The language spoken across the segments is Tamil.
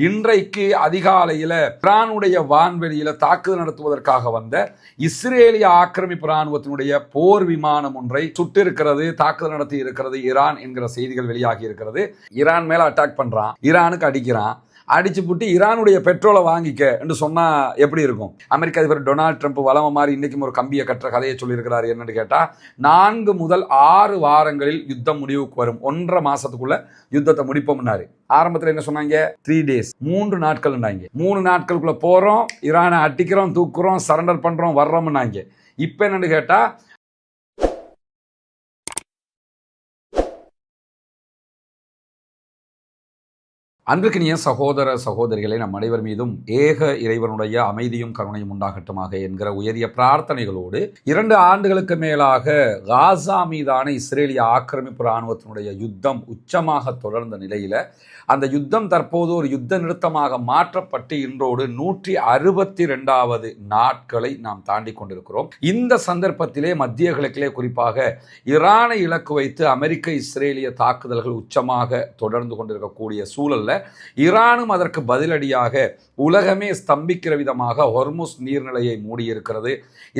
இன்றைக்கு அதிகாலையில் ஈரானுடைய வான்வெளியில தாக்குதல் நடத்துவதற்காக வந்த இஸ்ரேலிய ஆக்கிரமிப்பு ராணுவத்தினுடைய போர் விமானம் ஒன்றை சுட்டிருக்கிறது, தாக்குதல் நடத்தி இருக்கிறது ஈரான் என்கிற செய்திகள் வெளியாகி இருக்கிறது. ஈரான் மேல அட்டாக் பண்றான், ஈரானுக்கு அடிக்கிறான், அடிச்சு புட்டு ஈரானுடைய பெட்ரோலை வாங்கிக்க என்று சொன்னா எப்படி இருக்கும்? அமெரிக்க அதிபர் டொனால்ட் ட்ரம்ப் வளம மாதிரி இன்னைக்கும் ஒரு கம்பியை கட்டுற கதையை சொல்லியிருக்கிறார். என்னன்னு கேட்டா 4 முதல் 6 வாரங்களில் யுத்தம் முடிவுக்கு வரும், 1.5 மாசத்துக்குள்ள யுத்தத்தை முடிப்போம்னாரு. ஆரம்பத்தில் என்ன சொன்னாங்க? 3 days, 3 நாட்கள். 3 நாட்களுக்குள்ள போறோம், ஈரானை அடிக்கிறோம், தூக்குறோம், சரண்டர் பண்றோம், வர்றோம்னாங்க. இப்ப என்னன்னு கேட்டா அன்பிற்கினிய சகோதர சகோதரிகளை நம் அனைவர் மீதும் ஏக இறைவனுடைய அமைதியும் கருணையும் உண்டாகட்டுமாக என்கிற உயரிய பிரார்த்தனைகளோடு 2 ஆண்டுகளுக்கு மேலாக காசா மீதான இஸ்ரேலிய ஆக்கிரமிப்பு இராணுவத்தினுடைய யுத்தம் உச்சமாக தொடர்ந்த நிலையில அந்த யுத்தம் தற்போது ஒரு யுத்த நிறுத்தமாக மாற்றப்பட்டு இன்றோடு 162வது நாட்களை நாம் தாண்டி கொண்டிருக்கிறோம். இந்த சந்தர்ப்பத்திலே மத்திய கிழக்கிலே குறிப்பாக ஈரானை இலக்கு வைத்து அமெரிக்க இஸ்ரேலிய தாக்குதல்கள் உச்சமாக தொடர்ந்து கொண்டிருக்கக்கூடிய சூழல்ல ஈரானும் அதற்கு பதிலடியாக உலகமே ஸ்தம்பிக்கிற விதமாக ஹொர்முஸ் நீர்நிலையை மூடியிருக்கிறது.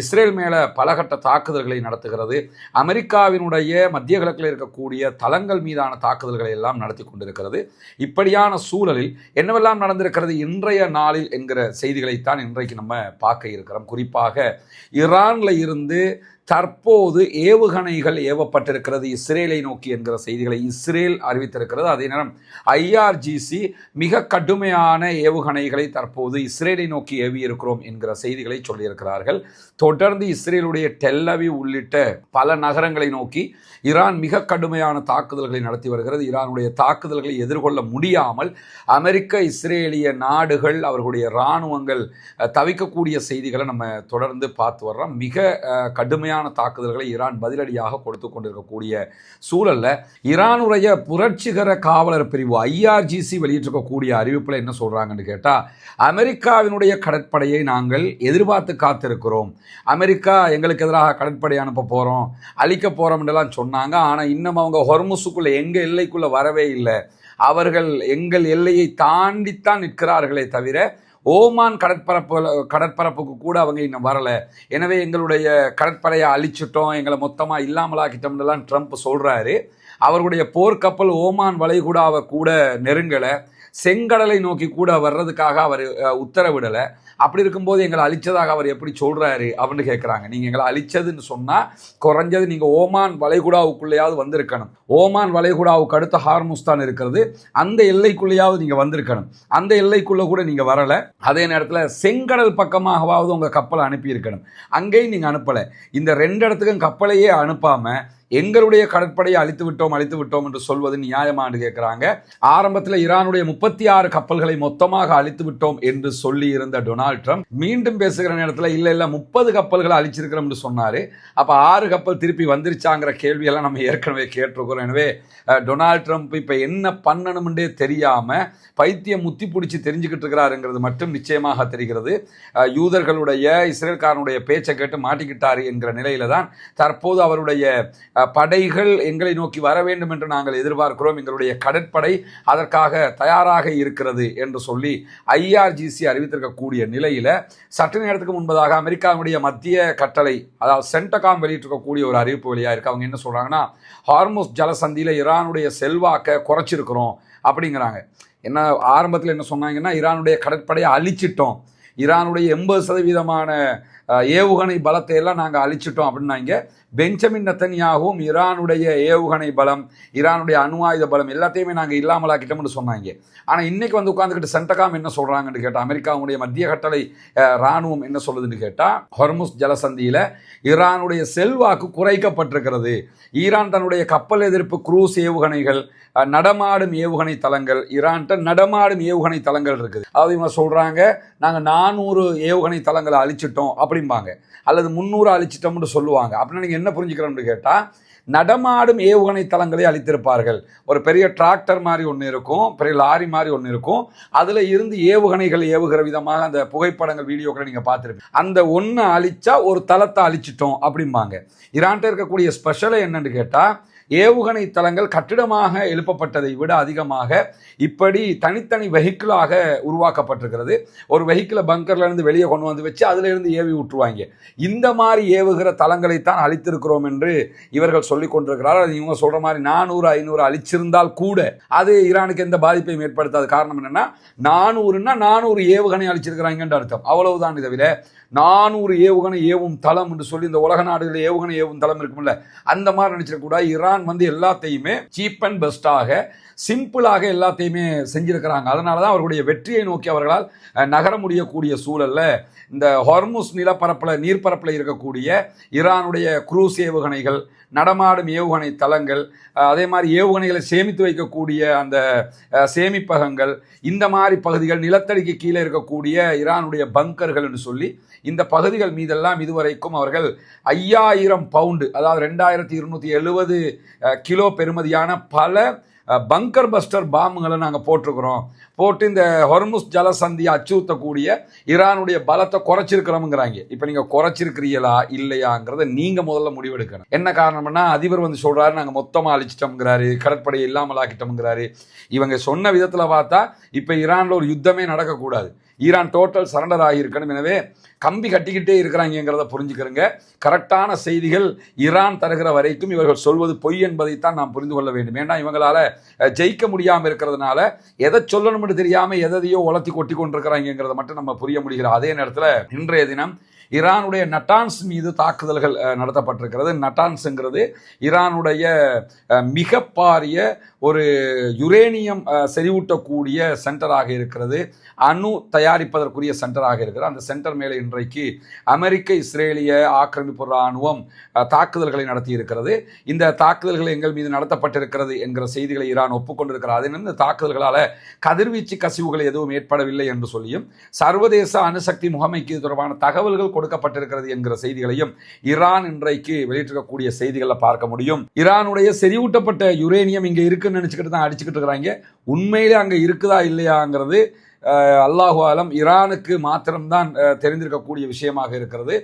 இஸ்ரேல் மேல பலகட்ட தாக்குதல்களை நடத்துகிறது. அமெரிக்காவினுடைய மத்திய கிழக்கில் இருக்கக்கூடிய தளங்கள் மீதான தாக்குதல்களை எல்லாம் நடத்தி கொண்டிருக்கிறது. இப்படியான சூழலில் என்னவெல்லாம் நடந்திருக்கிறது இன்றைய நாளில் என்கிற செய்திகளைத்தான் இன்றைக்கு நம்ம பார்க்க இருக்கிறோம். குறிப்பாக ஈரான்ல இருந்து தற்போது ஏவுகணைகள் ஏவப்பட்டிருக்கிறது இஸ்ரேலை நோக்கி என்கிற செய்திகளை இஸ்ரேல் அறிவித்திருக்கிறது. அதே நேரம் IRGC மிக கடுமையான ஏவுகணைகளை தற்போது இஸ்ரேலை நோக்கி ஏவி இருக்கிறோம் என்கிற செய்திகளை சொல்லியிருக்கிறார்கள். தொடர்ந்து இஸ்ரேலுடைய டெல் அவீவ் உள்ளிட்ட பல நகரங்களை நோக்கி ஈரான் மிக கடுமையான தாக்குதல்களை நடத்தி வருகிறது. ஈரானுடைய தாக்குதல்களை எதிர்கொள்ள முடியாமல் அமெரிக்க இஸ்ரேலிய நாடுகள் அவர்களுடைய இராணுவங்கள் தவிக்கக்கூடிய செய்திகளை நம்ம தொடர்ந்து பார்த்து வர்றோம். மிக கடுமையான தாக்குதல்களை ஈரான் பதிலடியாக கொடுத்து கொண்டிருக்கக்கூடிய சூழல்ல ஈரானுடைய புரட்சிகர காவலர் பிரிவு IRGC வெளியிட்டிருக்கக்கூடிய அறிவிப்புல என்ன சொல்றாங்கன்னு கேட்டா, அமெரிக்காவினுடைய கடற்படையை நாங்கள் எதிர்பார்த்து காத்திருக்கிறோம், அமெரிக்கா எங்களுக்கு எதிராக கடற்படை அனுப்ப போறோம், அழிக்க போறோம் என்றெல்லாம் சொன்னாங்க. ஆனா இன்னும் அவங்க ஹொர்முஸுக்குள்ள எங்க எல்லைக்குள்ள வரவே இல்லை. அவர்கள் எங்கள் எல்லையை தாண்டித்தான் நிற்கிறார்களே தவிர ஓமான் கடற்பரப்புக்கு கூட அவங்க இன்னும் வரல. எனவே எங்களுடைய கடற்படையை அழிச்சிட்டோம், எங்களை மொத்தமாக இல்லாமலாக்கிட்டோம்லாம் ட்ரம்ப் சொல்றாரு. அவர்களுடைய போர்க்கப்பல் ஓமான் வளைகுடாவை கூட நெருங்கலை, செங்கடலை நோக்கி கூட வர்றதுக்காக அவர் உத்தரவிடலை. அப்படி இருக்கும்போது எங்களை அழிச்சதாக அவர் எப்படி சொல்றாரு அப்படின்னு கேட்குறாங்க. நீங்கள் எங்களை அழிச்சதுன்னு சொன்னால் குறைஞ்சது நீங்கள் ஓமான் வளைகுடாவுக்குள்ளேயாவது வந்திருக்கணும். ஓமான் வளைகுடாவுக்கு அடுத்த ஹார்முஸ் தான் இருக்கிறது, அந்த எல்லைக்குள்ளேயாவது நீங்கள் வந்திருக்கணும். அந்த எல்லைக்குள்ளே கூட நீங்கள் வரலை. அதே நேரத்தில் செங்கடல் பக்கமாகவாவது உங்கள் கப்பலை அனுப்பியிருக்கணும், அங்கேயும் நீங்கள் அனுப்பலை. இந்த 2 இடத்துக்கும் கப்பலையே அனுப்பாமல் எங்களுடைய கடற்படையை அழித்து விட்டோம் என்று சொல்வது நியாயமானு கேட்கிறாங்க. ஆரம்பத்தில் ஈரானுடைய 36 கப்பல்களை மொத்தமாக அழித்து விட்டோம் என்று சொல்லி இருந்த டொனால்ட் ட்ரம்ப் மீண்டும் பேசுகிற நேரத்தில் இல்ல 30 கப்பல்களை அழிச்சிருக்கிறோம் என்று சொன்னாரு. அப்ப 6 கப்பல் திருப்பி வந்துருச்சாங்கிற கேள்வியெல்லாம் நம்ம ஏற்கனவே கேட்டிருக்கிறோம். எனவே டொனால்ட் ட்ரம்ப் இப்ப என்ன பண்ணணும்ன்றே தெரியாம பைத்தியம் முத்தி பிடிச்சி தெரிஞ்சுக்கிட்டு இருக்கிறாருங்கிறது மட்டும் நிச்சயமாக தெரிகிறது. யூதர்களுடைய இஸ்ரேல்காரனுடைய பேச்சை கேட்டு மாட்டிக்கிட்டாரு என்கிற நிலையில தான் தற்போது அவருடைய படைகள் எங்களை நோக்கி வர வேண்டும் என்று நாங்கள் எதிர்பார்க்கிறோம், எங்களுடைய கடற்படை அதற்காக தயாராக இருக்கிறது என்று சொல்லி IRGC அறிவித்திருக்கக்கூடிய நிலையில சற்று நேரத்துக்கு முன்பதாக அமெரிக்காவுடைய மத்திய கட்டளை அதாவது சென்டகாம் வெளியிட்டிருக்கக்கூடிய ஒரு அறிவிப்பு வெளியாக இருக்கு. அவங்க என்ன சொல்றாங்கன்னா, ஹார்முஸ் ஜலசந்தியில ஈரானுடைய செல்வாக்கை குறைச்சிருக்கிறோம் அப்படிங்கிறாங்க. என்ன ஆரம்பத்தில் என்ன சொன்னாங்கன்னா, ஈரானுடைய கடற்படையை அழிச்சிட்டோம், ஈரானுடைய 80% ஏவுகணை பலத்தை எல்லாம் நாங்கள் அழிச்சிட்டோம் அப்படின்னாங்க. பெஞ்சமின் நெத்தன்யாகும் ஈரானுடைய ஏவுகணை பலம், ஈரானுடைய அணு ஆயுத பலம் எல்லாத்தையுமே நாங்கள் இல்லாமலாக்கிட்டோம்னு சொன்னாங்க. ஆனால் இன்னைக்கு வந்து உட்காந்துக்கிட்டு சென்டகாம் என்ன சொல்றாங்கன்னு கேட்டால், அமெரிக்காவுடைய மத்திய கட்டளை இராணுவம் என்ன சொல்லுதுன்னு கேட்டால், ஹொர்முஸ் ஜலசந்தியில ஈரானுடைய செல்வாக்கு குறைக்கப்பட்டிருக்கிறது. ஈரான் தன்னுடைய கப்பல் எதிர்ப்பு குரூஸ் ஏவுகணைகள், நடமாடும் ஏவுகணை தளங்கள், ஈரான்கிட்ட நடமாடும் ஏவுகணை தளங்கள் இருக்குது. அதாவது இவங்க சொல்றாங்க நாங்கள் 400 ஏவுகணை தளங்களை அழிச்சிட்டோம் அப்படிம்பாங்க, அல்லது 300 அழிச்சிட்டோம்னு சொல்லுவாங்க. அப்படின்னா நீங்கள் என்ன புரிஞ்சுக்கிறோம்னு கேட்டால், நடமாடும் ஏவுகணை தளங்களை அளித்திருப்பார்கள். ஒரு பெரிய டிராக்டர் மாதிரி ஒன்று இருக்கும், பெரிய லாரி மாதிரி ஒன்று இருக்கும், அதில் இருந்து ஏவுகணைகள் ஏவுகிற விதமாக அந்த புகைப்படங்கள் வீடியோக்களை நீங்கள் பார்த்துருப்பீங்க. அந்த ஒன்று அழிச்சா ஒரு தளத்தை அழிச்சிட்டோம் அப்படிம்பாங்க. ஈரான்கிட்ட இருக்கக்கூடிய ஸ்பெஷலை என்னன்னு கேட்டால், ஏவுகணை தளங்கள் கட்டிடமாக எழுப்பப்பட்டதை விட அதிகமாக இப்படி தனித்தனி வெஹிக்கிளாக உருவாக்கப்பட்டிருக்கிறது. ஒரு வெஹிக்கிளை பங்கர்ல இருந்து வெளியே கொண்டு வந்து வச்சு அதுல இருந்து ஏவி விட்டுருவாங்க. இந்த மாதிரி ஏவுகிற தளங்களைத்தான் அழித்திருக்கிறோம் என்று இவர்கள் சொல்லிக் கொண்டிருக்கிறார்கள். இவங்க சொல்ற மாதிரி 400-500 அழிச்சிருந்தால் கூட அது ஈரானுக்கு எந்த பாதிப்பையும் ஏற்படுத்தாது. காரணம் என்னன்னா 400 ஏவுகணை அழிச்சிருக்கிறாங்க அர்த்தம், அவ்வளவுதான். தவிர 400 ஏவுகணை ஏவும் தளம் என்று சொல்லி இந்த உலக நாடுகளில் ஏவுகணை ஏவும் தளம் இருக்கும்ல, அந்த மாதிரி நினைச்சிடக்கூடாது. ஈரான் எல்லாத்தையுமே சீப் அண்ட் பெஸ்டாக சிம்பிளாக எல்லாத்தையுமே செஞ்சிருக்கிறாங்க. அதனாலதான் அவர்களுடைய வெற்றியை நோக்கி அவர்களால் நகர முடியக்கூடிய சூழல்ல இந்த ஹொர்முஸ் நிலப்பரப்பில் நீர்ப்பரப்பில் இருக்கக்கூடிய ஈரானுடைய குரூஸ் ஏவுகணைகள், நடமாடும் ஏவுகணை தளங்கள், அதே மாதிரி ஏவுகணைகளை சேமித்து வைக்கக்கூடிய அந்த சேமிப்பகங்கள், இந்த மாதிரி பகுதிகள், நிலத்தடிக்கு கீழே இருக்கக்கூடிய ஈரானுடைய பங்கர்கள் என்று சொல்லி இந்த பகுதிகள் மீதெல்லாம் இதுவரைக்கும் அவர்கள் 5000 பவுண்டு, அதாவது 2270 கிலோ பெறுமதியான பல பங்கர் பஸ்டர் பாம்புகளை நாங்கள் போட்டு இந்த ஹொர்முஸ் ஜலசந்தியை அச்சுறுத்தக்கூடிய ஈரானுடைய பலத்தை குறைச்சிருக்கிறோம்ங்கிறாங்க. இப்போ நீங்கள் குறைச்சிருக்கிறீங்களா இல்லையாங்கிறத நீங்கள் முதல்ல முடிவெடுக்கணும். என்ன காரணம்னா, அதிபர் சொல்கிறாரு நாங்கள் மொத்தமாக அழிச்சிட்டோம்ங்கிறாரு, கடற்படையை இல்லாமல் ஆக்கிட்டோம்ங்கிறாரு. இவங்க சொன்ன விதத்தில் பார்த்தா இப்போ ஈரானில் ஒரு யுத்தமே நடக்கக்கூடாது, ஈரான் டோட்டல் சரண்டர் ஆகியிருக்கணும். எனவே கம்பி கட்டிக்கிட்டே இருக்கிறாங்கிறத புரிஞ்சுக்கிறங்க. கரெக்டான செய்திகள் ஈரான் தருகிற வரைக்கும் இவர்கள் சொல்வது பொய் என்பதைத்தான் நாம் புரிந்து கொள்ள வேண்டும். ஏன்னா இவங்களால ஜெயிக்க முடியாமல் இருக்கிறதுனால எதை சொல்லணும்னு தெரியாமல் எதையோ உலர்த்தி கொட்டி கொண்டிருக்கிறாங்கிறத மட்டும் நம்ம புரிய முடிகிறோம். அதே நேரத்தில் இன்றைய தினம் ஈரானுடைய நட்டான்ஸ் மீது தாக்குதல்கள் நடத்தப்பட்டிருக்கிறது. நட்டான்ஸுங்கிறது ஈரானுடைய மிக பாரிய ஒரு யுரேனியம் செறிவூட்டக்கூடிய சென்டராக இருக்கிறது, அணு தயாரிப்பதற்குரிய சென்டராக இருக்கிறது. அந்த சென்டர் மேலே இன்றைக்கு அமெரிக்க இஸ்ரேலிய ஆக்கிரமிப்பு இராணுவம் தாக்குதல்களை நடத்தி இருக்கிறது. இந்த தாக்குதல்கள் எங்கள் மீது நடத்தப்பட்டிருக்கிறது என்கிற செய்திகளை ஈரான் ஒப்புக்கொண்டிருக்கிறது. அதே இந்த தாக்குதல்களால் கதிர்வீச்சு கசிவுகள் எதுவும் ஏற்படவில்லை என்று சொல்லியும் சர்வதேச அணுசக்தி முகமைக்கு தொடர்பான தகவல்கள் கொடுக்கப்பட்டிருக்கிறது என்கிற செய்திகளையும் ஈரான் இன்றைக்கு வெளியிட்டிருக்கக்கூடிய செய்திகளை பார்க்க முடியும். ஈரானுடைய செறிவூட்டப்பட்ட யுரேனியம் இங்கே இருக்குன்னு நினைச்சுக்கிட்டு தான் அடிச்சுக்கிட்டு இருக்கிறாங்க. உண்மையிலே அங்கே இருக்குதா இல்லையாங்கிறது அல்லாஹு ஆலம் ஈரானுக்கு மாத்திரம்தான் தெரிந்திருக்கக்கூடிய விஷயமாக இருக்கிறது.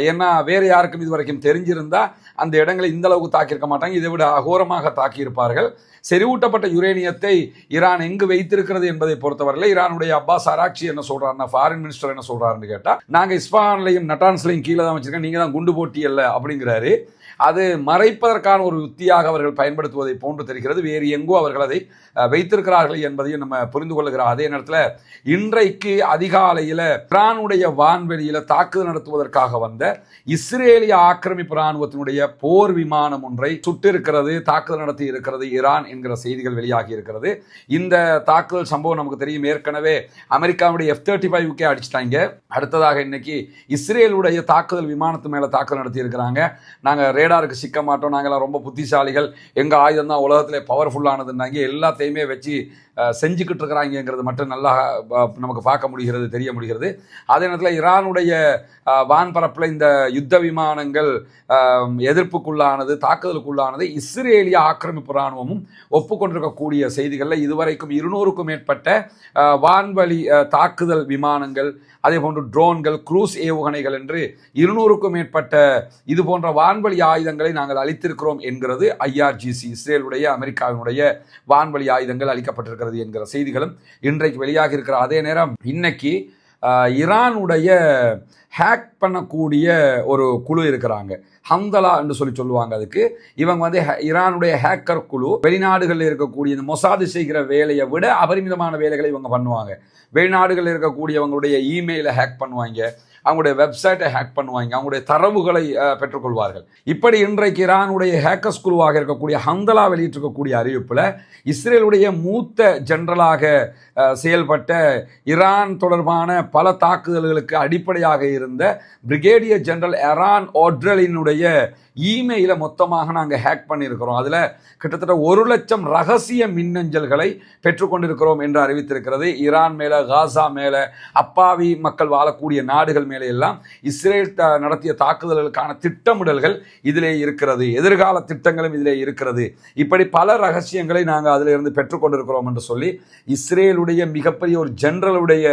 ஏன்னா வேறு யாருக்கும் இதுவரைக்கும் தெரிஞ்சிருந்தா அந்த இடங்களை இந்த அளவுக்கு தாக்கியிருக்க மாட்டாங்க, இதை விட அகோரமாக தாக்கியிருப்பார்கள். செறிவூட்டப்பட்ட யுரேனியத்தை ஈரான் எங்கு வைத்திருக்கிறது என்பதை பொறுத்தவரையில் ஈரானுடைய அப்பாஸ் அராக்சி என்ன சொல்றாருன்னா, ஃபாரின் மினிஸ்டர் என்ன சொல்றாருன்னு கேட்டா, நாங்க இஸ்பான்லையும் நட்டான்ஸ்லையும் கீழே தான் வச்சிருக்கோம், நீங்க தான் குண்டு போட்டியல்ல அப்படிங்கிறாரு. அது மறைப்பதற்கான ஒரு உத்தியாக அவர்கள் பயன்படுத்துவதை போன்று தெரிகிறது. வேறு எங்கோ அவர்கள் அதை வைத்திருக்கிறார்கள் என்பதையும் நம்ம புரிந்து கொள்ளுகிறோம். அதே நேரத்தில் இன்றைக்கு அதிகாலையில் ஈரானுடைய வான்வெளியில் தாக்குதல் நடத்துவதற்காக வந்த இஸ்ரேலிய ஆக்கிரமிப்பு இராணுவத்தினுடைய போர் விமானம் ஒன்றை சுட்டிருக்கிறது, தாக்குதல் நடத்தி இருக்கிறது ஈரான் என்கிற செய்திகள் வெளியாகி இருக்கிறது. இந்த தாக்குதல் சம்பவம் நமக்கு தெரியும். ஏற்கனவே அமெரிக்காவுடைய F-35 அடிச்சிட்டாங்க. அடுத்ததாக இன்னைக்கு இஸ்ரேலுடைய தாக்குதல் விமானத்து மேல தாக்குதல் நடத்தி இருக்கிறாங்க. நாங்கள் ரேடாருக்கு சிக்க மாட்டோம், நாங்களாம் ரொம்ப புத்திசாலிகள், எங்கள் ஆயுதம் தான் உலகத்திலே பவர்ஃபுல்லானதுன்னாங்க. எல்லாத்தையுமே வச்சு செஞ்சுக்கிட்டு இருக்கிறாங்கிறது மட்டும் நல்லா நமக்கு பார்க்க முடிகிறது, தெரிய முடிகிறது. அதே நேரத்தில் ஈரானுடைய வான்பரப்பில் இந்த யுத்த விமானங்கள் எதிர்ப்புக்குள்ளானது, தாக்குதலுக்குள்ளானது இஸ்ரேலிய ஆக்கிரமிப்பு இராணுவமும் ஒப்புக்கொண்டிருக்கக்கூடிய செய்திகளில் இதுவரைக்கும் 200க்கும் மேற்பட்ட வான்வழி தாக்குதல் விமானங்கள், அதே போன்று ட்ரோன்கள், குரூஸ் ஏவுகணைகள் என்று 200க்கும் மேற்பட்ட இது போன்ற வான்வழி ஆயுதங்களை நாங்கள் அளித்திருக்கிறோம் என்கிறது IRGC, இஸ்ரேலுடைய அமெரிக்காவினுடைய வான்வழி ஆயுதங்கள் அளிக்கப்பட்டிருக்கிறது என்கிற செய்திகளும் இன்றைக்கு வெளியாகி இருக்கிற. அதே நேரம் இன்னைக்கு ஈரானுடைய ஹேக் பண்ணக்கூடிய ஒரு குழு இருக்கிறாங்க, ஹம்தலா என்று சொல்லுவாங்க. அதுக்கு இவங்க ஈரானுடைய ஹேக்கர் குழு வெளிநாடுகளில் இருக்கக்கூடிய இந்த மொசாது செய்கிற வேலையை விட அபரிமிதமான வேலைகளை இவங்க பண்ணுவாங்க. வெளிநாடுகளில் இருக்கக்கூடியவங்களுடைய இமெயிலை ஹேக் பண்ணுவாங்க, அவங்களுடைய வெப்சைட்டை ஹேக் பண்ணுவாங்க, அவங்களுடைய தரவுகளை பெற்றுக்கொள்வார்கள். இப்படி இன்றைக்கு ஈரானுடைய ஹேக்கர்ஸ் குழுவாக இருக்கக்கூடிய ஹம்தலா வெளியிட்டிருக்கக்கூடிய அறிவிப்பில் இஸ்ரேலுடைய மூத்த ஜெனரலாக செயல்பட்ட ஈரான் தொடர்பான பல தாக்குதல்களுக்கு அடிப்படையாக இருந்த பிரிகேடியர் ஜெனரல் எரான் ஓட்ரலினுடைய இமெயிலை மொத்தமாக நாங்கள் ஹேக் பண்ணியிருக்கிறோம். அதில் கிட்டத்தட்ட 1 லட்சம் ரகசிய மின்னஞ்சல்களை பெற்றுக்கொண்டிருக்கிறோம் என்று அறிவித்திருக்கிறது. ஈரான் மேலே, காசா மேலே, அப்பாவி மக்கள் வாழக்கூடிய நாடுகள் மேலே எல்லாம் இஸ்ரேல் நடத்திய தாக்குதல்களுக்கான திட்டமிடல்கள் இதிலே இருக்கிறது, எதிர்கால திட்டங்களும் இதிலே இருக்கிறது. இப்படி பல ரகசியங்களை நாங்கள் அதில் இருந்து பெற்றுக்கொண்டிருக்கிறோம் என்று சொல்லி இஸ்ரேலுடைய மிகப்பெரிய ஒரு ஜெனரலுடைய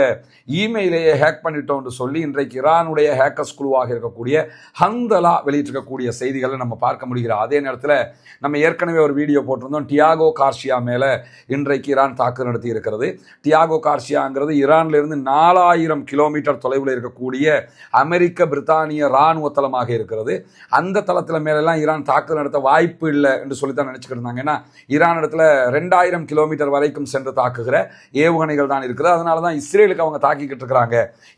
இமெயிலையே ஹேக் பண்ணிட்டோம் என்று சொல்லி இன்றைக்கு ஈரானுடைய ஹேக்கர்ஸ் குழுவாக இருக்கக்கூடிய ஹம்தலா வெளியிட்டிருக்க வெளியிட்டிருக்கக்கூடிய செய்திகளை நம்ம பார்க்க முடிகிறோம். அதே நேரத்தில் நம்ம ஏற்கனவே ஒரு வீடியோ போட்டிருந்தோம். டியாகோ கார்சியா மேலே இன்றைக்கு ஈரான் தாக்குதல் நடத்தி இருக்கிறது. டியாகோ கார்சியாங்கிறது ஈரானிலிருந்து 4000 கிலோமீட்டர் தொலைவில் இருக்கக்கூடிய அமெரிக்க பிரித்தானிய இராணுவ தளமாக இருக்கிறது. அந்த தளத்தில் மேலெல்லாம் ஈரான் தாக்குதல் நடத்த வாய்ப்பு இல்லை என்று சொல்லித்தான் நினச்சிக்கிட்டு இருந்தாங்க. ஏன்னா ஈரான் இடத்துல 2000 கிலோமீட்டர் வரைக்கும் சென்று தாக்குகிற ஏவுகணைகள் தான் இருக்குது. அதனால தான் இஸ்ரேலுக்கு அவங்க தாக்கிக்கிட்டு இருக்கிறாங்க.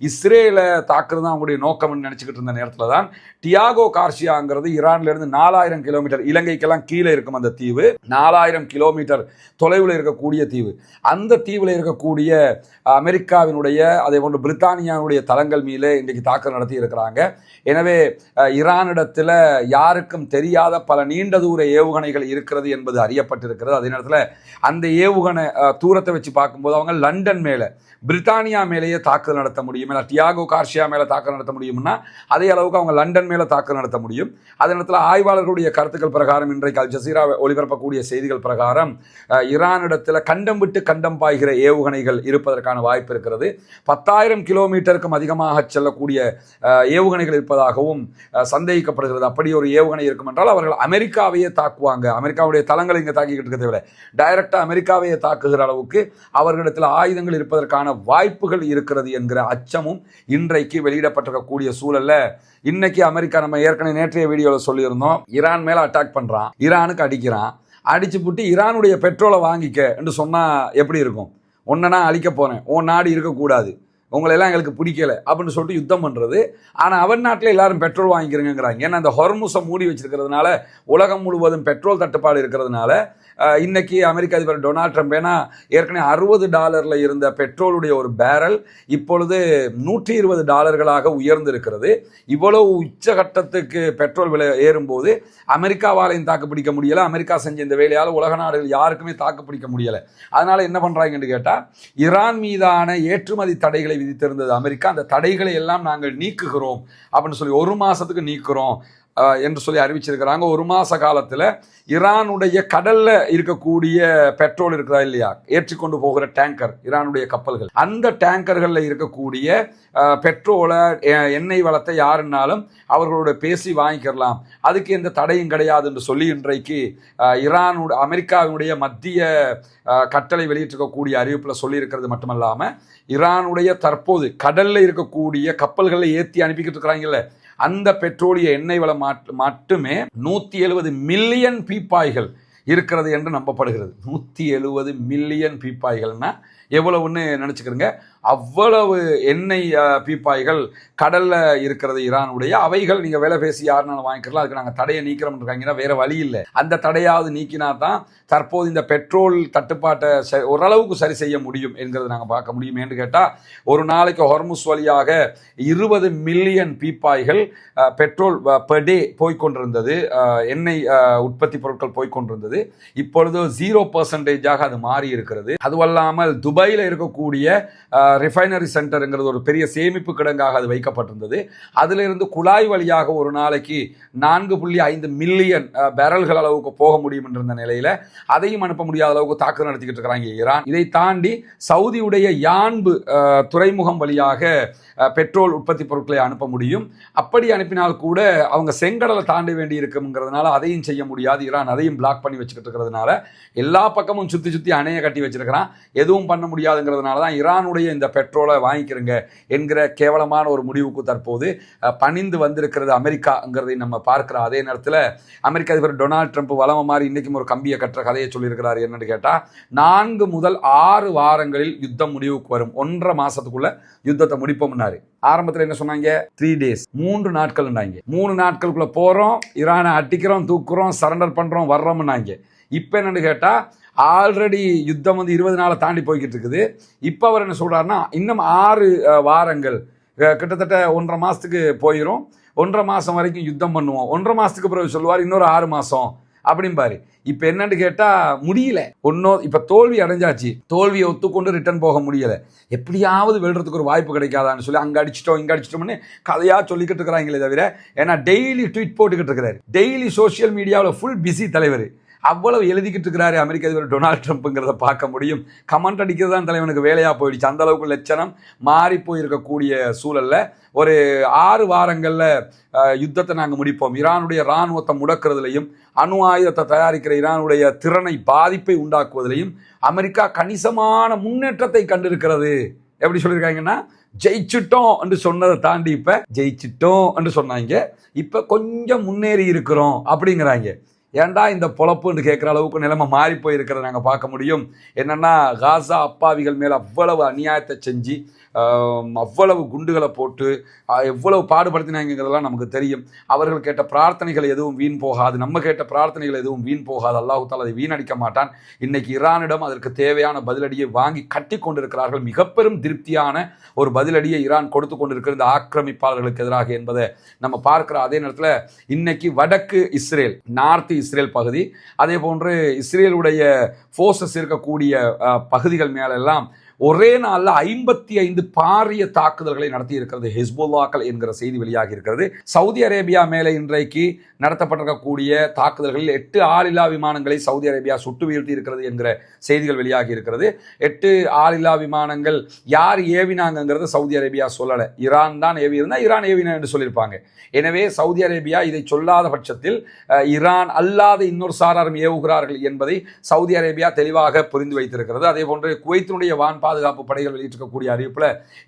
இஸ்ரேலை தாக்குறது தான் அவங்களுடைய நோக்கம்னு நினச்சிக்கிட்டு இருந்த நேரத்தில் தான் டியாகோ கார்சியாங்கிறது ஈரான்லேருந்து 4000 கிலோமீட்டர், இலங்கைக்கெல்லாம் கீழே இருக்கும் அந்த தீவு, 4000 கிலோமீட்டர் தொலைவில் இருக்கக்கூடிய தீவு. அந்த தீவில் இருக்கக்கூடிய அமெரிக்காவினுடைய அதே போன்று பிரித்தானியாவுடைய தளங்கள் மீது இன்றைக்கு தாக்குதல் நடத்தி இருக்கிறாங்க. எனவே ஈரானிடத்தில் யாருக்கும் தெரியாத பல நீண்ட தூர ஏவுகணைகள் இருக்கிறது என்பது அறியப்பட்டிருக்கிறது. அதே நேரத்தில் அந்த ஏவுகணை தூரத்தை வச்சு பார்க்கும்போது அவங்க லண்டன் மேலே, பிரித்தானியா மேலேயே தாக்குதல் நடத்த முடியும். ஏன்னா டியாகோ கார்சியா மேலே தாக்குதல் நடத்த முடியும்னா அதே அளவுக்கு அவங்க லண்டன் மேலே தாக்குதல் நடத்த முடியும். அதே நேரத்தில் ஆய்வாளர்களுடைய கருத்துக்கள் பிரகாரம், இன்றைக்கு அல் ஜசீரா ஒளிபரப்பக்கூடிய செய்திகள் பிரகாரம், ஈரானிடத்தில் கண்டம் விட்டு கண்டம் பாய்கிற ஏவுகணைகள் இருப்பதற்கான வாய்ப்பு இருக்கிறது. 10,000 கிலோமீட்டருக்கும் அதிகமாக செல்லக்கூடிய ஏவுகணைகள் இருப்பதாகவும் சந்தேகிக்கப்படுகிறது. அப்படி ஒரு ஏவுகணை இருக்கும் என்றால் அவர்கள் அமெரிக்காவையே தாக்குவாங்க. அமெரிக்காவுடைய தளங்களை இங்கே தாக்கிக்கிட்டு இருக்கிறத விட டைரக்டாக அமெரிக்காவையே தாக்குகிற அளவுக்கு அவர்களிடத்தில் ஆயுதங்கள் இருப்பதற்கான வாய்ப்புகள் இருக்கிறது என்கிற அச்சமும் இன்றைக்கு வெளியிடப்பட்டிருக்கக்கூடிய சூழல்ல இன்னைக்கு அமெரிக்கா, நம்ம ஏற்கனவே நேற்றைய வீடியோவில் சொல்லியிருந்தோம், ஈரான் மேல அட்டாக் பண்றான், ஈரானுக்கு அடிக்கிறான், அடிச்சு புட்டு ஈரானுடைய பெட்ரோலை வாங்கிக்க என்று சொன்னா எப்படி இருக்கும்? ஒன்ன நான் அழிக்க போறேன், உன் நாடு இருக்கக்கூடாது, உங்களெல்லாம் எங்களுக்கு பிடிக்கல அப்படின்னு சொல்லிட்டு யுத்தம் பண்ணுறது. ஆனால் அவன் நாட்டில் எல்லாரும் பெட்ரோல் வாங்கிக்கிறேங்கிறாங்க. ஏன்னா அந்த ஹொர்முஸை மூடி வச்சிருக்கிறதுனால, உலகம் முழுவதும் பெட்ரோல் தட்டுப்பாடு இருக்கிறதுனால இன்னைக்கு அமெரிக்க அதிபர் டொனால்ட் ட்ரம்ப், ஏன்னா ஏற்கனவே $60 இருந்த பெட்ரோலுடைய ஒரு பேரல் இப்பொழுது $120 உயர்ந்து இருக்கிறது. இவ்வளவு உச்சகட்டத்துக்கு பெட்ரோல் விலை ஏறும்போது அமெரிக்காவாலையும் தாக்கு பிடிக்க முடியலை. அமெரிக்கா செஞ்ச இந்த வேலையால் உலக நாடுகள் யாருக்குமே தாக்கு பிடிக்க முடியலை. அதனால என்ன பண்ணுறாங்கன்னு கேட்டால், ஈரான் மீதான ஏற்றுமதி தடைகளை விதித்திருந்தது அமெரிக்கா, அந்த தடைகளை எல்லாம் நாங்கள் நீக்குகிறோம் அப்படின்னு சொல்லி 1 மாதத்துக்கு நீக்குறோம் என்று சொல்லி அறிவிச்சிருக்கிறாங்க. 1 மாத காலத்தில் ஈரானுடைய கடல்ல இருக்கக்கூடிய பெட்ரோல் இருக்கிறதா இல்லையா, ஏற்றிக்கொண்டு போகிற டேங்கர், ஈரானுடைய கப்பல்கள், அந்த டேங்கர்களில் இருக்கக்கூடிய பெட்ரோலை, எண்ணெய் வளத்தை யாருன்னாலும் அவர்களோட பேசி வாங்கிக்கலாம், அதுக்கு எந்த தடையும் கிடையாது என்று சொல்லி இன்றைக்கு அமெரிக்காவினுடைய மத்திய கட்டளை வெளியிட்டிருக்கக்கூடிய அறிவிப்பில் சொல்லியிருக்கிறது மட்டுமல்லாமல், ஈரானுடைய தற்போது கடல்ல இருக்கக்கூடிய கப்பல்களை ஏற்றி அனுப்பிக்கிட்டு இருக்கிறாங்கல்ல, அந்த பெட்ரோலிய எண்ணெய் வளம் மட்டுமே 170 மில்லியன் பீப்பாய்கள் இருக்கிறது என்று நம்பப்படுகிறது. 170 மில்லியன் பீப்பாய்கள்னா எவ்வளவுன்னு நினச்சிக்கிறங்க. அவ்வளவு எண்ணெய் பீப்பாய்கள் கடல்ல இருக்கிறது ஈரானுடைய. அவைகள் நீங்கள் விலை பேசி யாருனாலும் வாங்கிக்கலாம், அதுக்கு நாங்கள் தடையை நீக்கிறோம் இருக்காங்கன்னா வேற வழி இல்லை. அந்த தடையாவது நீக்கினா தான் தற்போது இந்த பெட்ரோல் தட்டுப்பாட்டை ஓரளவுக்கு சரி செய்ய முடியும் என்கிறது நாங்கள் பார்க்க முடியும். என்று கேட்டால், ஒரு நாளைக்கு ஹொர்முஸ் வழியாக 20 மில்லியன் பீப்பாய்கள் பெட்ரோல் பெர் டே போய்கொண்டிருந்தது, எண்ணெய் உற்பத்தி பொருட்கள் போய்கொண்டிருந்தது. இப்பொழுது 0% அது மாறி இருக்கிறது. அதுவல்லாமல் துபாயில் இருக்கக்கூடிய ரிஃபைனரி சென்டருங்கிறது ஒரு பெரிய சேமிப்பு கிடங்காக அது வைக்கப்பட்டிருந்தது. அதிலிருந்து குழாய் வழியாக ஒரு நாளைக்கு 4.5 மில்லியன் பேரல்கள் அளவுக்கு போக முடியும் என்ற நிலையில் அதையும் அனுப்ப முடியாத அளவுக்கு தாக்குதல் நடத்திக்கிட்டு இருக்கிறாங்க ஈரான். இதை தாண்டி சவுதியுடைய யான்பு துறைமுகம் வழியாக பெட்ரோல் உற்பத்தி பொருட்களை அனுப்ப முடியும். அப்படி அனுப்பினால் கூட அவங்க செங்கடலை தாண்ட வேண்டி இருக்குங்கிறதுனால அதையும் செய்ய முடியாது. ஈரான் அதையும் பிளாக் பண்ணி வச்சுக்கிட்டு இருக்கிறதுனால எல்லா பக்கமும் சுற்றி சுற்றி அணையை கட்டி வச்சிருக்கிறான். எதுவும் பண்ண முடியாதுங்கிறதுனால தான் ஈரானுடைய இந்த பெட்ரோலை வாங்கிக்கிறங்க என்கிற கேவலமான ஒரு முடிவுக்கு தற்போது பணிந்து வந்திருக்கிறது அமெரிக்காங்கிறதை நம்ம பார்க்கிறோம். அதே நேரத்தில் அமெரிக்க அதிபர் டொனால்ட் ட்ரம்ப் வளம மாதிரி இன்றைக்கும் ஒரு கம்பியை கட்டுற கதையை சொல்லியிருக்கிறார். என்னன்னு கேட்டால், 4 முதல் 6 வாரங்களில் யுத்தம் முடிவுக்கு வரும், 1.5 மாசத்துக்குள்ள யுத்தத்தை முடிப்போம்னாரு. ஆரம்பத்தில் என்ன சொன்னாங்க? 3 days, 3 நாட்கள். 3 நாட்களுக்குள்ள போறோம், ஈரானை அட்டிக்கிறோம், தூக்குறோம், சரண்டர் பண்றோம், வர்றோம்னாங்க. இப்போ என்னன்னு கேட்டால், ஆல்ரெடி யுத்தம் 20 நாளை தாண்டி போய்கிட்டு இருக்குது. இப்போ அவர் என்ன சொல்றாருன்னா, இன்னும் 6 வாரங்கள், கிட்டத்தட்ட 1.5 மாசத்துக்கு போயிடும், 1.5 மாசம் வரைக்கும் யுத்தம் பண்ணுவோம், 1.5 மாசத்துக்கு பிறகு சொல்லுவார் இன்னொரு 6 மாசம் அப்படிம்பாரு. இப்போ என்னன்னு கேட்டால் முடியல. இப்போ தோல்வி அடைஞ்சாச்சு, தோல்வியை ஒத்துக்கொண்டு ரிட்டர்ன் போக முடியல. எப்படியாவது வெல்றதுக்கு ஒரு வாய்ப்பு கிடைக்காதான்னு சொல்லி அங்கே அடிச்சிட்டோம் இங்கே அடிச்சிட்டோம்னு கதையாக சொல்லிக்கிட்டு இருக்கிறாங்களே தவிர, ஏன்னா டெய்லி ட்வீட் போட்டுக்கிட்டு இருக்கிறாரு, டெய்லி சோசியல் மீடியாவில் ஃபுல் பிஸி தலைவர். அவ்வளவு எழுதிக்கிட்டு இருக்கிறாரு அமெரிக்க அதிபர் டொனால்ட் ட்ரம்ப்ங்கிறத பார்க்க முடியும். கமெண்ட் அடிக்கிறது தான் தலைவனுக்கு வேலையாக போயிடுச்சு. அந்த அளவுக்கு லட்சணம் மாறி போயிருக்கக்கூடிய சூழல்ல ஒரு 6 வாரங்களில் யுத்தத்தை நாங்கள் முடிப்போம், ஈரானுடைய இராணுவத்தை முடக்கிறதுலையும் அணு ஆயுதத்தை தயாரிக்கிற ஈரானுடைய திறனை பாதிப்பை உண்டாக்குவதிலையும் அமெரிக்கா கணிசமான முன்னேற்றத்தை கண்டிருக்கிறது. எப்படி சொல்லியிருக்காங்கன்னா, ஜெயிச்சிட்டோம் என்று சொன்னதை தாண்டி இப்ப ஜெயிச்சிட்டோம் என்று சொன்னாங்க, இப்ப கொஞ்சம் முன்னேறி இருக்கிறோம் அப்படிங்கிறாங்க. ஏன்டா இந்த பொழப்புன்னு கேட்குற அளவுக்கு நிலைமை மாறி போயிருக்கிறத நாங்கள் பார்க்க முடியும். என்னன்னா, காசா அப்பாவிகள் மேலே அவ்வளவு அநியாயத்தை செஞ்சு அவ்வளவு குண்டுகளை போட்டு எவ்வளவு பாடுபடுத்தினாங்கிறதெல்லாம் நமக்கு தெரியும். அவர்கள் கேட்ட பிரார்த்தனைகள் எதுவும் வீண் போகாது, நம்ம கேட்ட பிரார்த்தனைகள் எதுவும் வீண் போகாது. அல்லாஹ் தஆலா அதை வீணடிக்க மாட்டான். இன்னைக்கு ஈரானிடம் அதற்கு தேவையான பதிலடியை வாங்கி கட்டி கொண்டிருக்கிறார்கள். மிக பெரும் திருப்தியான ஒரு பதிலடியை ஈரான் கொடுத்து கொண்டிருக்கிற இந்த ஆக்கிரமிப்பாளர்களுக்கு எதிராக என்பதை நம்ம பார்க்கிற அதே நேரத்தில் இன்னைக்கு வடக்கு இஸ்ரேல், நார்த் இஸ்ரேல் பகுதி, அதே போன்று இஸ்ரேலுடைய ஃபோர்ஸஸ் இருக்கக்கூடிய பகுதிகள் மேலெல்லாம் ஒரே நாளில் 55 பாரிய தாக்குதல்களை நடத்தி இருக்கிறது ஹிஸ்புல்லாக்கள் என்கிற செய்தி வெளியாகி இருக்கிறது. சவுதி அரேபியா மேலே இன்றைக்கு நடத்தப்பட்டிருக்கக்கூடிய தாக்குதல்களில் 8 ஆளில்லா விமானங்களை சவுதி அரேபியா சுட்டு வீழ்த்தி இருக்கிறது என்கிற செய்திகள் வெளியாகி இருக்கிறது. 8 ஆளில்லா விமானங்கள் யார் ஏவினாங்கிறத சவுதி அரேபியா சொல்லலை. ஈரான் தான் ஏவி இருந்தால் ஈரான் ஏவினா என்று சொல்லியிருப்பாங்க. எனவே சவுதி அரேபியா இதை சொல்லாத பட்சத்தில் ஈரான் அல்லாத இன்னொரு சாராரும் ஏவுகிறார்கள் என்பதை சவுதி அரேபியா தெளிவாக புரிந்து வைத்திருக்கிறது. அதே போன்று குவைத்தினுடைய வான் பாதுகாப்பு படைகள் வெளியிட்டிருக்கக்கூடிய அறிவிப்பில்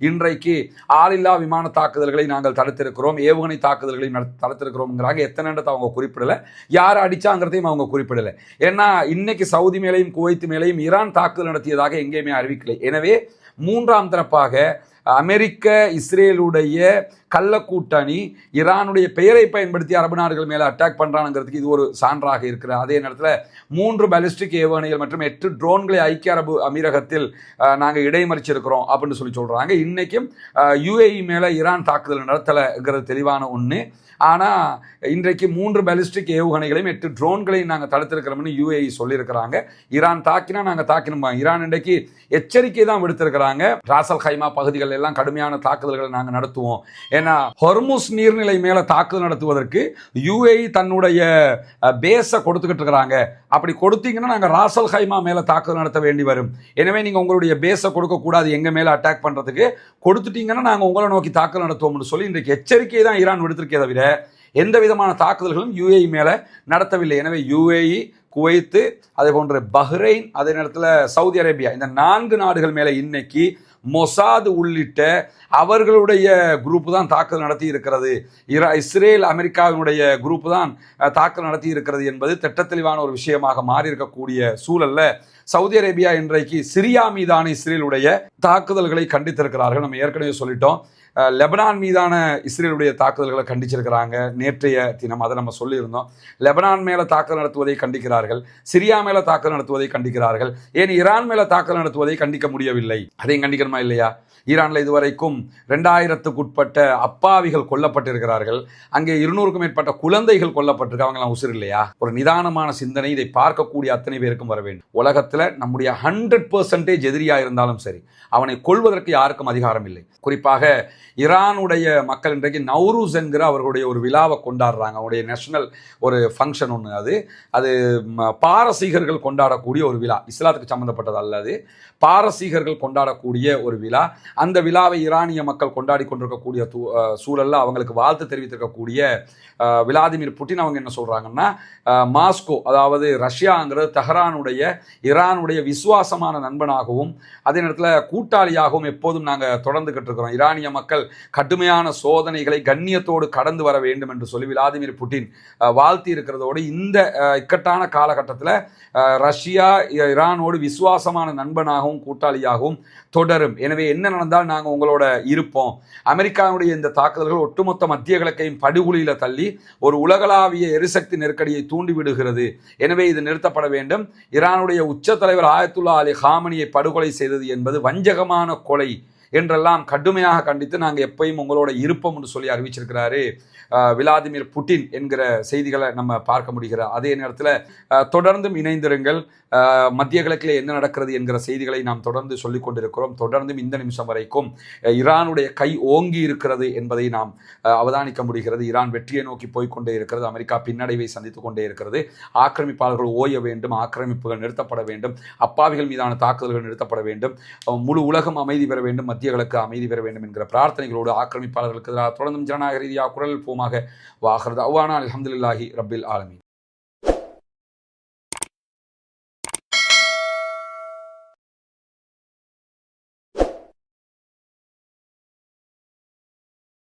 இன்றைக்கு ஆளில்லா விமான தாக்குதல்களை நாங்கள் தடுத்திருக்கிறோம், ஏவுகணை தாக்குதல்களை தடுத்திருக்கிறோம்ங்கிறாங்க. எத்தனைன்றதை அவங்க குறிப்பிடலை, யார் அடிச்சாங்கிறதையும் அவங்க குறிப்பிடலை. ஏன்னா இன்னைக்கு சவுதி மேலையும் குவைத் மேலையும் ஈரான் தாக்குதல் நடத்தியதாக எங்கேயுமே அறிவிக்கலை. எனவே மூன்றாம் தரப்பாக அமெரிக்க இஸ்ரேலுடைய கள்ள கூட்டணி ஈரானுடைய பெயரை பயன்படுத்தி அரபு நாடுகள் மேலே அட்டாக் பண்ணுறானுங்கிறதுக்கு இது ஒரு சான்றாக இருக்கிற அதே நேரத்தில் 3 பாலிஸ்டிக் ஏவுகணைகள் மற்றும் 8 ட்ரோன்களை ஐக்கிய அரபு அமீரகத்தில் நாங்கள் இடைமறிச்சிருக்கிறோம் அப்படின்னு சொல்கிறாங்க. இன்றைக்கும் யுஏஇ மேலே ஈரான் தாக்குதல் நடத்தலைங்கிறது தெளிவான ஒன்று. ஆனால் இன்றைக்கு 3 பாலிஸ்டிக் ஏவுகணைகளையும் 8 ட்ரோன்களையும் நாங்கள் தடுத்திருக்கிறோம்னு யுஏஇ சொல்லியிருக்கிறாங்க. ஈரான் தாக்கினா நாங்கள் தாக்கினோம். ஈரான் இன்றைக்கு எச்சரிக்கை தான் விடுத்திருக்கிறாங்க, ராசல் ஹைமா பகுதிகள் எல்லாம் கடுமையான தாக்குதல்களை நாங்கள் நடத்துவோம். ஏன்னா ஹொர்முஸ் நீர்நிலை மேலே தாக்குதல் நடத்துவதற்கு யுஏஇ தன்னுடைய பேஸை கொடுத்துக்கிட்டு இருக்கிறாங்க. அப்படி கொடுத்தீங்கன்னா நாங்கள் ராசல் ஹைமா மேலே தாக்குதல் நடத்த வேண்டி வரும். எனவே நீங்கள் உங்களுடைய பேஸை கொடுக்கக்கூடாது, எங்கள் மேலே அட்டாக் பண்ணுறதுக்கு கொடுத்துட்டீங்கன்னா நாங்கள் உங்களை நோக்கி தாக்குதல் நடத்துவோம்னு சொல்லி இன்றைக்கு எச்சரிக்கை தான் ஈரான் விடுத்திருக்கே தவிர எந்த விதமான தாக்குதல்களும் யுஏஇ மேலே நடத்தவில்லை. எனவே யுஏஇ, குவைத்து, அதே போன்று பஹ்ரைன், அதே நேரத்தில் சவுதி அரேபியா, இந்த 4 நாடுகள் மேலே இன்னைக்கு மொசாது உள்ளிட்ட அவர்களுடைய குரூப் தான் தாக்குதல் நடத்தி இருக்கிறது. இஸ்ரேல் அமெரிக்காவினுடைய குரூப் தான் தாக்குதல் நடத்தி இருக்கிறது என்பது திட்டத்தெளிவான ஒரு விஷயமாக மாறி இருக்கக்கூடிய சூழல்ல சவுதி அரேபியா இன்றைக்கு சிரியா மீதான இஸ்ரேலுடைய தாக்குதல்களை கண்டித்திருக்கிறார்கள். நம்ம ஏற்கனவே சொல்லிட்டோம். லெபனான் மீதான இஸ்ரேலுடைய தாக்குதல்களை கண்டிச்சிருக்கிறாங்க நேற்றைய தினம், அதை நம்ம சொல்லியிருந்தோம். லெபனான் மேலே தாக்குதல் நடத்துவதை கண்டிக்கிறார்கள், சிரியா மேலே தாக்குதல் நடத்துவதை கண்டிக்கிறார்கள், ஏன் ஈரான் மேலே தாக்குதல் நடத்துவதை கண்டிக்க முடியவில்லை? அதையும் கண்டிக்கணுமா இல்லையா? ஈரானில் இதுவரைக்கும் 2000க்கு உட்பட்ட அப்பாவிகள் கொல்லப்பட்டிருக்கிறார்கள். அங்கே 200க்கும் மேற்பட்ட குழந்தைகள் கொல்லப்பட்டிருக்கு. அவங்களாம் உசுர் இல்லையா? ஒரு நிதானமான சிந்தனை இதை பார்க்கக்கூடிய அத்தனை பேருக்கும் வர வேண்டும். உலகத்தில் நம்முடைய 100% எதிரியாக இருந்தாலும் சரி, அவனை கொள்வதற்கு யாருக்கும் அதிகாரம் இல்லை. குறிப்பாக ஈரானுடைய மக்கள் இன்றைக்கு நவ்ரூஸ் என்கிற அவர்களுடைய ஒரு விழாவை கொண்டாடுறாங்க. அவருடைய நேஷனல் ஒரு ஃபங்க்ஷன் ஒன்று. அது பாரசீகர்கள் கொண்டாடக்கூடிய ஒரு விழா, இஸ்லாத்துக்கு சம்மந்தப்பட்டது அல்லது பாரசீகர்கள் கொண்டாடக்கூடிய ஒரு விழா. அந்த விழாவை ஈரானிய மக்கள் கொண்டாடி கொண்டிருக்கக்கூடிய சூழலில் அவங்களுக்கு வாழ்த்து தெரிவித்திருக்கக்கூடிய விளாதிமிர் புட்டின் அவங்க என்ன சொல்கிறாங்கன்னா, மாஸ்கோ, அதாவது ரஷ்யாங்கிறது தெஹரானுடைய ஈரானுடைய விசுவாசமான நண்பனாகவும் அதே நேரத்தில் கூட்டாளியாகவும் எப்போதும் நாங்கள் தொடர்ந்துகிட்டு இருக்கிறோம். ஈரானிய மக்கள் கடுமையான சோதனைகளை கண்ணியத்தோடு கடந்து வர வேண்டும் என்று சொல்லி விளாதிமிர் புட்டின் வாழ்த்தி இருக்கிறதோடு இந்த இக்கட்டான காலகட்டத்தில் ரஷ்யா ஈரானோடு விசுவாசமான நண்பனாகவும் கூட்டாளியாகவும் தொடரும். எனவே என்ன நடந்தால் நாங்கள் உங்களோட இருப்போம். அமெரிக்காவுடைய இந்த தாக்குதல்கள் ஒட்டுமொத்த மத்திய கிழக்கையும் படுகொலியில் தள்ளி ஒரு உலகளாவிய எரிசக்தி நெருக்கடியை தூண்டிவிடுகிறது. எனவே இது நிறுத்தப்பட வேண்டும். ஈரானுடைய உச்ச தலைவர் ஆயத்துல்லா அலி ஹாமனியை படுகொலை செய்தது என்பது வஞ்சகமான கொலை என்றெல்லாம் கடுமையாக கண்டித்து நாங்கள் எப்பயும் உங்களோட இருப்போம் என்று சொல்லி அறிவிச்சிருக்கிறாரு விளாடிமிர் புட்டின் என்கிற செய்திகளை நம்ம பார்க்க முடிகிற அதே நேரத்தில் தொடர்ந்தும் இணைந்திருங்கள். மத்திய கிழக்கில் என்ன நடக்கிறது என்கிற செய்திகளை நாம் தொடர்ந்து சொல்லிக் கொண்டிருக்கிறோம். தொடர்ந்தும் இந்த நிமிஷம் வரைக்கும் ஈரானுடைய கை ஓங்கி இருக்கிறது என்பதை நாம் அவதானிக்க முடிகிறது. ஈரான் வெற்றியை நோக்கி போய்கொண்டே இருக்கிறது. அமெரிக்கா பின்னடைவை சந்தித்துக் கொண்டே இருக்கிறது. ஆக்கிரமிப்பாளர்கள் ஓய வேண்டும், ஆக்கிரமிப்புகள் நிறுத்தப்பட வேண்டும், அப்பாவிகள் மீதான தாக்குதல்கள் நிறுத்தப்பட வேண்டும், முழு உலகம் அமைதி பெற வேண்டும், மத்திய கிழக்கு அமைதி பெற வேண்டும் என்கிற பிரார்த்தனைகளோடு ஆக்கிரமிப்பாளர்களுக்கு தொடர்ந்தும் ஜனநாயக ரீதியாக குரல் போமாக வாகிறது. அவ்வானா அல்ஹம்துலில்லாஹி ரப்பில் ஆலமீன்.